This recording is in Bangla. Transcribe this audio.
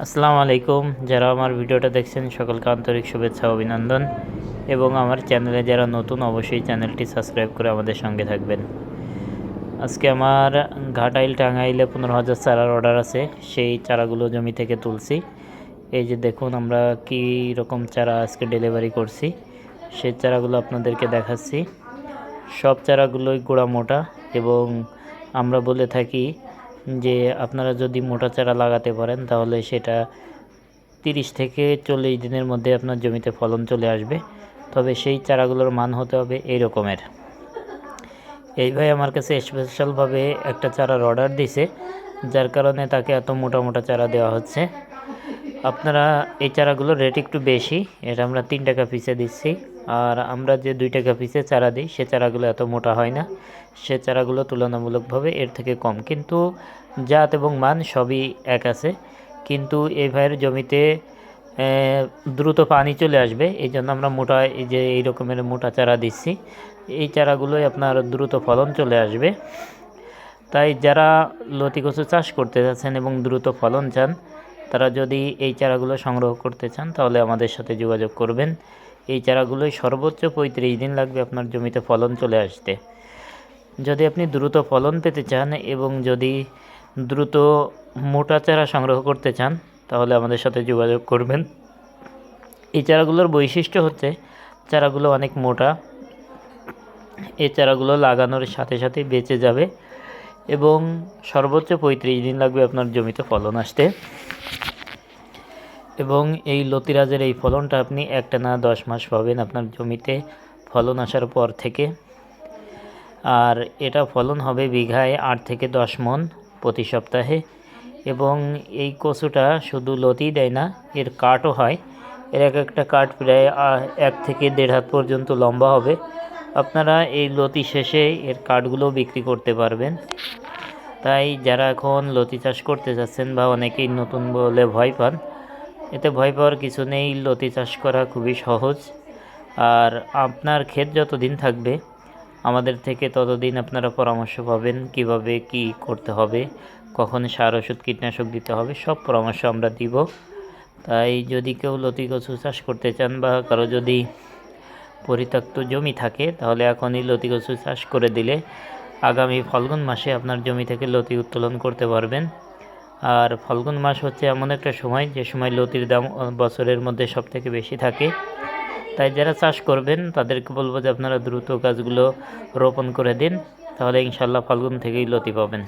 আসসালামু আলাইকুম। যারা আমার ভিডিওটা দেখছেন সকলকে আন্তরিক শুভেচ্ছা অভিনন্দন, এবং আমার চ্যানেলে যারা নতুন অবশ্যই চ্যানেলটি সাবস্ক্রাইব করে আমাদের সঙ্গে থাকবেন। আজকে আমার ঘাটাইল টাঙ্গাইলে 15,000 চারার অর্ডার আছে। সেই চারাগুলো জমি থেকে তুলছি। এই যে দেখুন আমরা কী রকম চারা আজকে ডেলিভারি করছি, সেই চারাগুলো আপনাদেরকে দেখাচ্ছি। সব চারাগুলোই গোড়া মোটা, এবং আমরা বলে থাকি যে আপনারা যদি মোটা চারা লাগাতে পারেন তাহলে সেটা 30 থেকে 40 দিনের মধ্যে আপনার জমিতে ফলন চলে আসবে। তবে সেই চারাগুলোর মান হতে হবে এই রকমের। এই ভাই আমার কাছে স্পেশালভাবে একটা চারার অর্ডার দিছে, যার কারণে তাকে এত মোটা মোটা চারা দেওয়া হচ্ছে। আপনারা এই চারাগুলোর রেট একটু বেশি, এটা আমরা 3 টাকা পিসে দিচ্ছি। আর আমরা যে 2 টাকা পিসে চারা দিই সে চারাগুলো এত মোটা হয় না, সে চারাগুলো তুলনামূলকভাবে এর থেকে কম, কিন্তু জাত এবং মান সবই এক আছে। কিন্তু এই ভাইয়ের জমিতে দ্রুত পানি চলে আসবে, এই জন্য আমরা মোটা এই রকমের মোটা চারা দিচ্ছি। এই চারাগুলোই আপনার দ্রুত ফলন চলে আসবে। তাই যারা লতি কচু চাষ করতে যাচ্ছেন এবং দ্রুত ফলন চান, তারা যদি এই চারাগুলো সংগ্রহ করতে চান তাহলে আমাদের সাথে যোগাযোগ করবেন। এই চারাগুলোই সর্বোচ্চ 35 দিন লাগবে আপনার জমিতে ফলন চলে আসতে। যদি আপনি দ্রুত ফলন পেতে চান এবং যদি দ্রুত মোটা চারা সংগ্রহ করতে চান তাহলে আমাদের সাথে যোগাযোগ করবেন। এই চারাগুলোর বৈশিষ্ট্য হচ্ছে চারাগুলো অনেক মোটা, এই চারাগুলো লাগানোর সাথে সাথে বেঁচে যাবে এবং সর্বোচ্চ 35 দিন লাগবে আপনার জমিতে ফলন আসতে। এবং এই লতিরাজের এই ফলনটা আপনি একটানা 10 মাস পাবেন আপনার জমিতে ফলন আসার পর থেকে। আর এটা ফলন হবে বিঘায় 8 থেকে 10 মণ প্রতি সপ্তাহে। এবং এই কচুটা শুধু লতি দেয় না, এর কাঠও হয়। এর একটা কাঠ প্রায় 1 থেকে 1.5 হাত পর্যন্ত লম্বা হবে। আপনারা এই লতি শেষে এর কাঠগুলো বিক্রি করতে পারবেন। তাই যারা এখন লতি চাষ করতে যাচ্ছেন বা অনেকেই নতুন বলে ভয় পান, এতে ভয় পাওয়ার কিছু নেই। লতি চাষ করা খুবই সহজ। আর আপনার ক্ষেত যতদিন থাকবে আমাদের থেকে ততদিন আপনারা পরামর্শ পাবেন কিভাবে কি করতে হবে, কখন সার ওষুধ কীটনাশক দিতে হবে, সব পরামর্শ আমরা দিব। তাই যদি কেউ লতি কচু চাষ করতে চান বা কারো যদি পরিত্যক্ত জমি থাকে তাহলে এখনই লতি কচু চাষ করে দিলে আগামী ফাল্গুন মাসে আপনার জমি থেকে লতি উত্তোলন করতে পারবেন। আর ফাল্গুন মাস হচ্ছে এমন একটা সময় যে সময় লতির দাম বছরের মধ্যে সবথেকে বেশি থাকে। তাই যারা চাষ করবেন তাদেরকে বলবো যে আপনারা দ্রুত গাছগুলো রোপণ করে দিন, তাহলে ইনশাল্লাহ ফাল্গুন থেকেই লতি পাবেন।